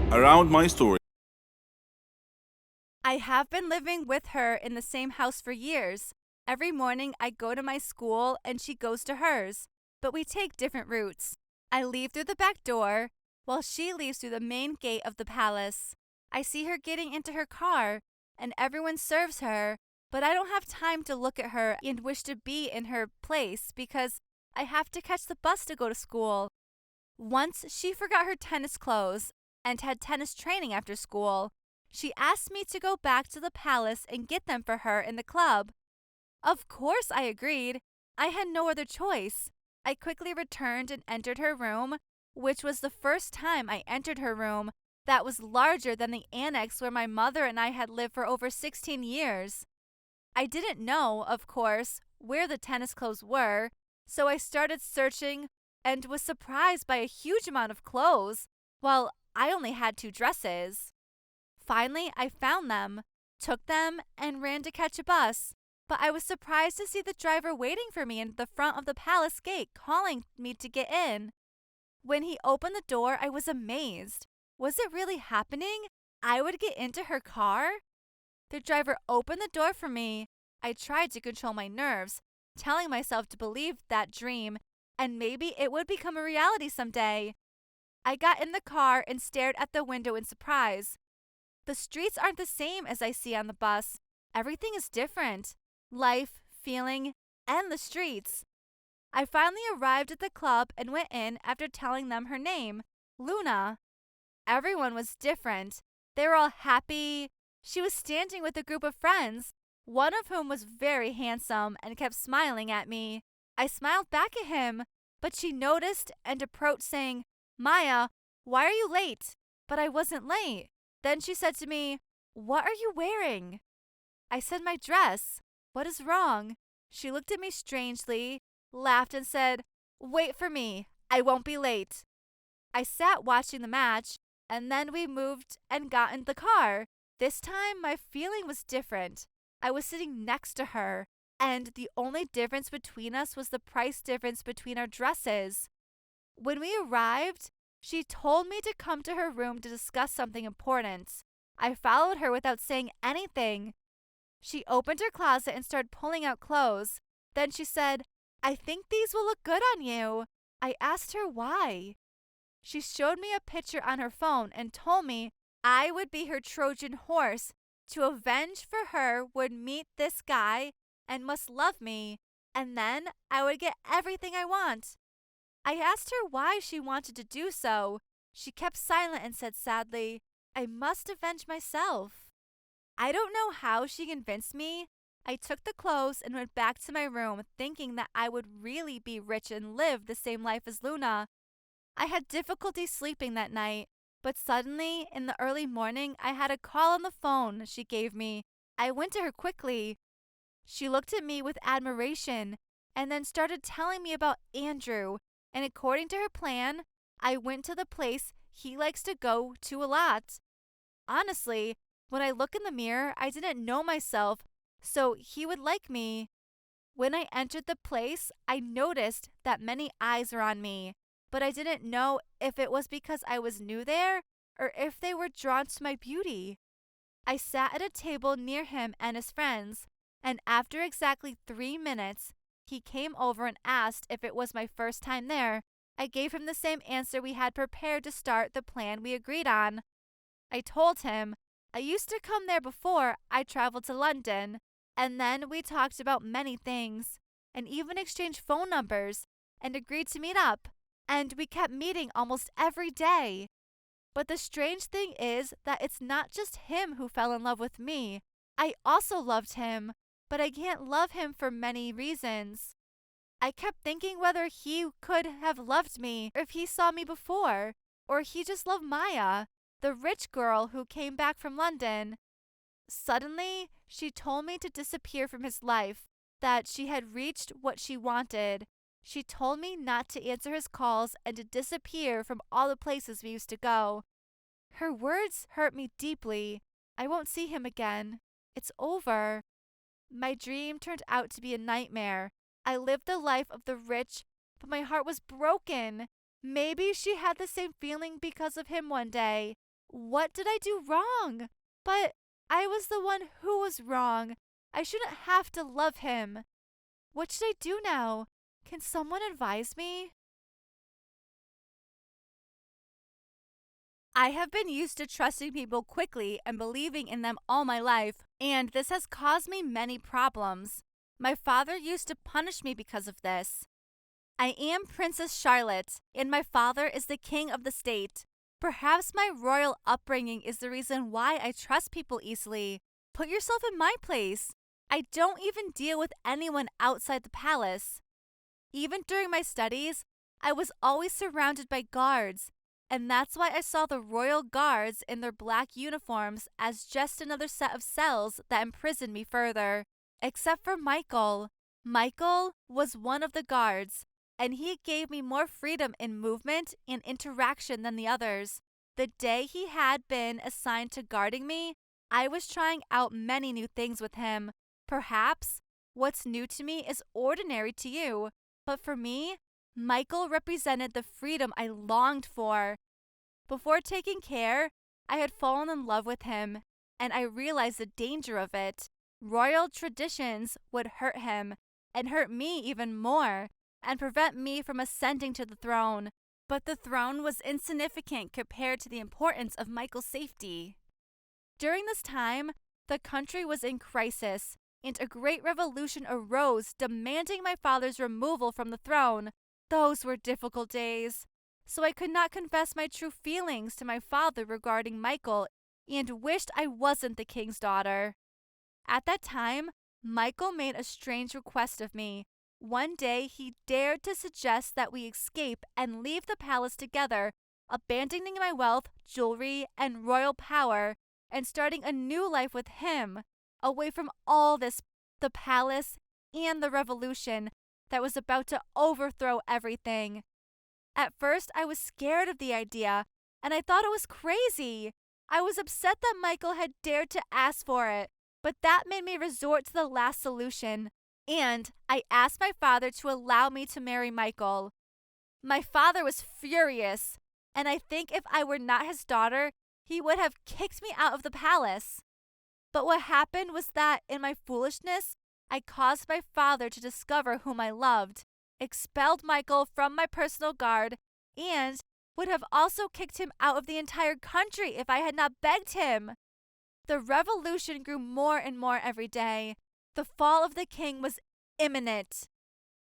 Around my story. I have been living with her in the same house for years. Every morning I go to my school and she goes to hers, but we take different routes. I leave through the back door while she leaves through the main gate of the palace. I see her getting into her car and everyone serves her, but I don't have time to look at her and wish to be in her place because I have to catch the bus to go to school. Once she forgot her tennis clothes and had tennis training after school. She asked me to go back to the palace and get them for her in the club. Of course, I agreed. I had no other choice. I quickly returned and entered her room, which was the first time I entered her room that was larger than the annex where my mother and I had lived for over 16 years. I didn't know, of course, where the tennis clothes were, so I started searching and was surprised by a huge amount of clothes, while I only had 2 dresses. Finally, I found them, took them, and ran to catch a bus. But I was surprised to see the driver waiting for me in the front of the palace gate, calling me to get in. When he opened the door, I was amazed. Was it really happening? I would get into her car? The driver opened the door for me. I tried to control my nerves, telling myself to believe that dream, and maybe it would become a reality someday. I got in the car and stared at the window in surprise. The streets aren't the same as I see on the bus. Everything is different. Life, feeling, and the streets. I finally arrived at the club and went in after telling them her name, Luna. Everyone was different. They were all happy. She was standing with a group of friends, one of whom was very handsome and kept smiling at me. I smiled back at him, but she noticed and approached saying, Maya, why are you late? But I wasn't late. Then she said to me, What are you wearing? I said, My dress. What is wrong? She looked at me strangely, laughed, and said, Wait for me. I won't be late. I sat watching the match, and then we moved and got in the car. This time, my feeling was different. I was sitting next to her, and the only difference between us was the price difference between our dresses. When we arrived, she told me to come to her room to discuss something important. I followed her without saying anything. She opened her closet and started pulling out clothes. Then she said, I think these will look good on you. I asked her why. She showed me a picture on her phone and told me I would be her Trojan horse to avenge for her would meet this guy and must love me, and then I would get everything I want. I asked her why she wanted to do so. She kept silent and said sadly, I must avenge myself. I don't know how she convinced me. I took the clothes and went back to my room thinking that I would really be rich and live the same life as Luna. I had difficulty sleeping that night, but suddenly, in the early morning, I had a call on the phone she gave me. I went to her quickly. She looked at me with admiration and then started telling me about Andrew, and according to her plan, I went to the place he likes to go to a lot. Honestly, when I look in the mirror, I didn't know myself, so he would like me. When I entered the place, I noticed that many eyes were on me, but I didn't know if it was because I was new there or if they were drawn to my beauty. I sat at a table near him and his friends, and after exactly 3 minutes, he came over and asked if it was my first time there. I gave him the same answer we had prepared to start the plan we agreed on. I told him I used to come there before I traveled to London, and then we talked about many things, and even exchanged phone numbers, and agreed to meet up, and we kept meeting almost every day. But the strange thing is that it's not just him who fell in love with me. I also loved him, but I can't love him for many reasons. I kept thinking whether he could have loved me if he saw me before, or he just loved Maya, the rich girl who came back from London. Suddenly, she told me to disappear from his life, that she had reached what she wanted. She told me not to answer his calls and to disappear from all the places we used to go. Her words hurt me deeply. I won't see him again. It's over. My dream turned out to be a nightmare. I lived the life of the rich, but my heart was broken. Maybe she had the same feeling because of him one day. What did I do wrong? But I was the one who was wrong. I shouldn't have to love him. What should I do now? Can someone advise me? I have been used to trusting people quickly and believing in them all my life, and this has caused me many problems. My father used to punish me because of this. I am Princess Charlotte, and my father is the king of the state. Perhaps my royal upbringing is the reason why I trust people easily. Put yourself in my place. I don't even deal with anyone outside the palace. Even during my studies, I was always surrounded by guards, and that's why I saw the royal guards in their black uniforms as just another set of cells that imprisoned me further. Except for Michael. Michael was one of the guards, and he gave me more freedom in movement and interaction than the others. The day he had been assigned to guarding me, I was trying out many new things with him. Perhaps what's new to me is ordinary to you, but for me, Michael represented the freedom I longed for. Before taking care, I had fallen in love with him, and I realized the danger of it. Royal traditions would hurt him, and hurt me even more, and prevent me from ascending to the throne. But the throne was insignificant compared to the importance of Michael's safety. During this time, the country was in crisis, and a great revolution arose demanding my father's removal from the throne. Those were difficult days, so I could not confess my true feelings to my father regarding Michael and wished I wasn't the king's daughter. At that time, Michael made a strange request of me. One day, he dared to suggest that we escape and leave the palace together, abandoning my wealth, jewelry, and royal power, and starting a new life with him, away from all this, the palace and the revolution that was about to overthrow everything. At first, I was scared of the idea, and I thought it was crazy. I was upset that Michael had dared to ask for it, but that made me resort to the last solution, and I asked my father to allow me to marry Michael. My father was furious, and I think if I were not his daughter, he would have kicked me out of the palace. But what happened was that, in my foolishness, I caused my father to discover whom I loved, expelled Michael from my personal guard, and would have also kicked him out of the entire country if I had not begged him. The revolution grew more and more every day. The fall of the king was imminent.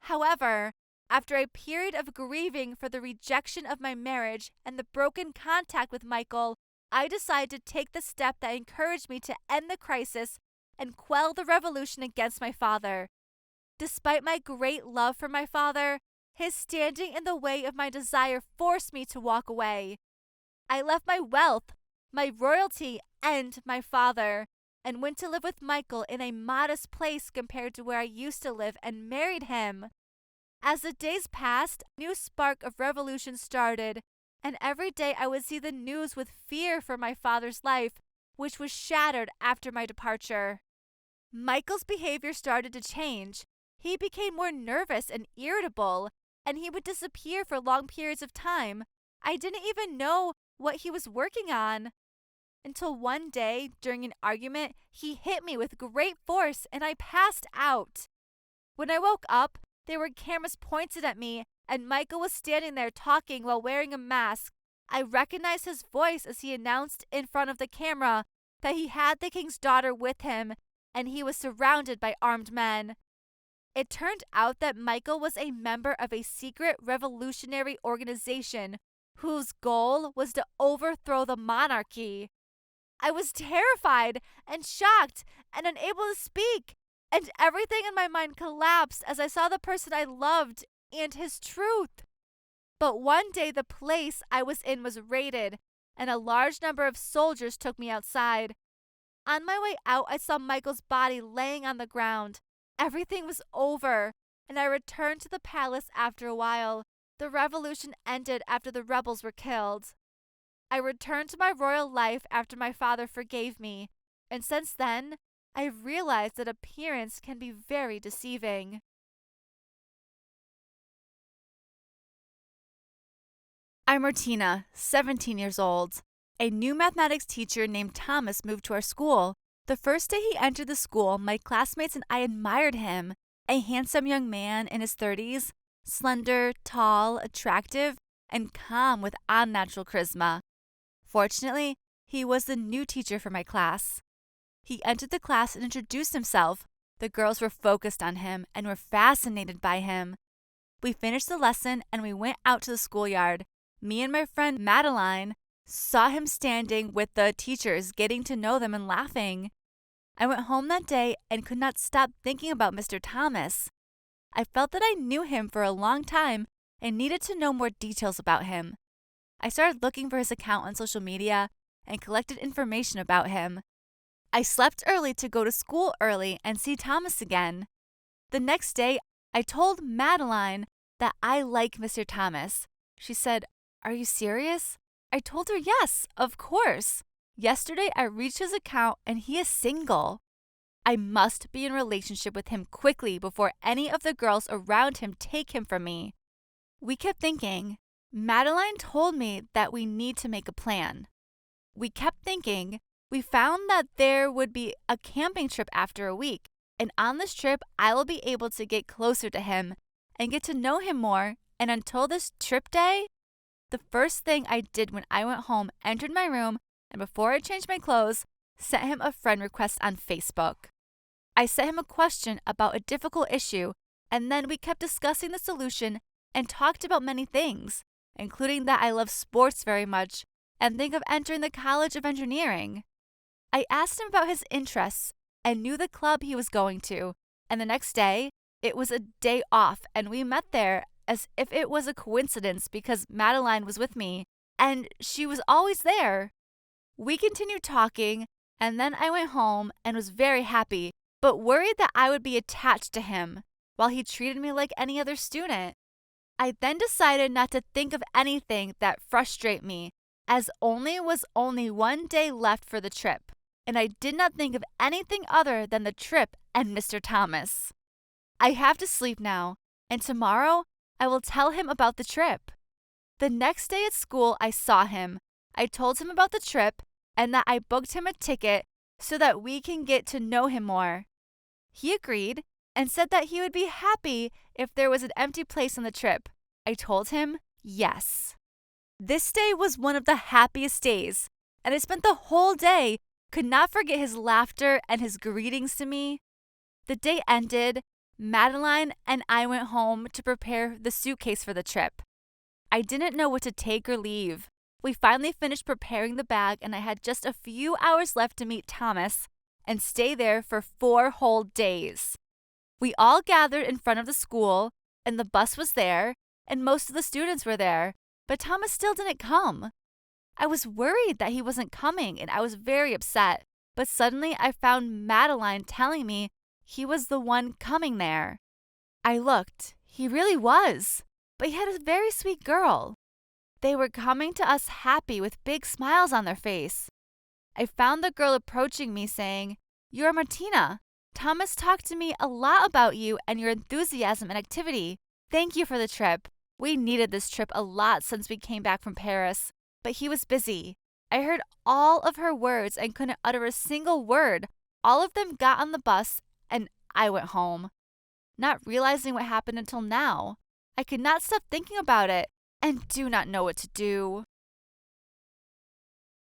However, after a period of grieving for the rejection of my marriage and the broken contact with Michael, I decided to take the step that encouraged me to end the crisis and quell the revolution against my father. Despite my great love for my father, his standing in the way of my desire forced me to walk away. I left my wealth, my royalty, and my father, and went to live with Michael in a modest place compared to where I used to live, and married him. As the days passed, a new spark of revolution started, and every day I would see the news with fear for my father's life, which was shattered after my departure. Michael's behavior started to change. He became more nervous and irritable, and he would disappear for long periods of time. I didn't even know what he was working on. Until one day, during an argument, he hit me with great force and I passed out. When I woke up, there were cameras pointed at me, and Michael was standing there talking while wearing a mask. I recognized his voice as he announced in front of the camera that he had the king's daughter with him, and he was surrounded by armed men. It turned out that Michael was a member of a secret revolutionary organization whose goal was to overthrow the monarchy. I was terrified and shocked and unable to speak, and everything in my mind collapsed as I saw the person I loved and his truth. But one day the place I was in was raided, and a large number of soldiers took me outside. On my way out, I saw Michael's body laying on the ground. Everything was over, and I returned to the palace after a while. The revolution ended after the rebels were killed. I returned to my royal life after my father forgave me, and since then, I've realized that appearance can be very deceiving. I'm Martina, 17 years old. A new mathematics teacher named Thomas moved to our school. The first day he entered the school, my classmates and I admired him. A handsome young man in his 30s, slender, tall, attractive, and calm with unnatural charisma. Fortunately, he was the new teacher for my class. He entered the class and introduced himself. The girls were focused on him and were fascinated by him. We finished the lesson and we went out to the schoolyard. Me and my friend Madeline saw him standing with the teachers, getting to know them and laughing. I went home that day and could not stop thinking about Mr. Thomas. I felt that I knew him for a long time and needed to know more details about him. I started looking for his account on social media and collected information about him. I slept early to go to school early and see Thomas again. The next day, I told Madeline that I like Mr. Thomas. She said, "Are you serious?" I told her yes, of course. Yesterday, I reached his account and he is single. I must be in a relationship with him quickly before any of the girls around him take him from me. We kept thinking. Madeline told me that we need to make a plan. We kept thinking. We found that there would be a camping trip after a week, and on this trip, I will be able to get closer to him and get to know him more. And until this trip day, the first thing I did when I went home, entered my room, and before I changed my clothes, sent him a friend request on Facebook. I sent him a question about a difficult issue, and then we kept discussing the solution and talked about many things, including that I love sports very much and think of entering the College of Engineering. I asked him about his interests and knew the club he was going to, and the next day, it was a day off, and we met there as if it was a coincidence because Madeline was with me, and she was always there. We continued talking, and then I went home and was very happy, but worried that I would be attached to him, while he treated me like any other student. I then decided not to think of anything that frustrated me, as was only one day left for the trip, and I did not think of anything other than the trip and Mr. Thomas. I have to sleep now, and tomorrow I will tell him about the trip. The next day at school, I saw him. I told him about the trip and that I booked him a ticket so that we can get to know him more. He agreed and said that he would be happy if there was an empty place on the trip. I told him yes. This day was one of the happiest days, and I spent the whole day, could not forget his laughter and his greetings to me. The day ended. Madeline and I went home to prepare the suitcase for the trip. I didn't know what to take or leave. We finally finished preparing the bag, and I had just a few hours left to meet Thomas and stay there for 4 whole days. We all gathered in front of the school, and the bus was there, and most of the students were there, but Thomas still didn't come. I was worried that he wasn't coming, and I was very upset, but suddenly I found Madeline telling me he was the one coming there. I looked. He really was, but he had a very sweet girl. They were coming to us happy with big smiles on their face. I found the girl approaching me saying, "You're Martina. Thomas talked to me a lot about you and your enthusiasm and activity. Thank you for the trip. We needed this trip a lot since we came back from Paris, but he was busy." I heard all of her words and couldn't utter a single word. All of them got on the bus and I went home, not realizing what happened until now. I could not stop thinking about it and do not know what to do.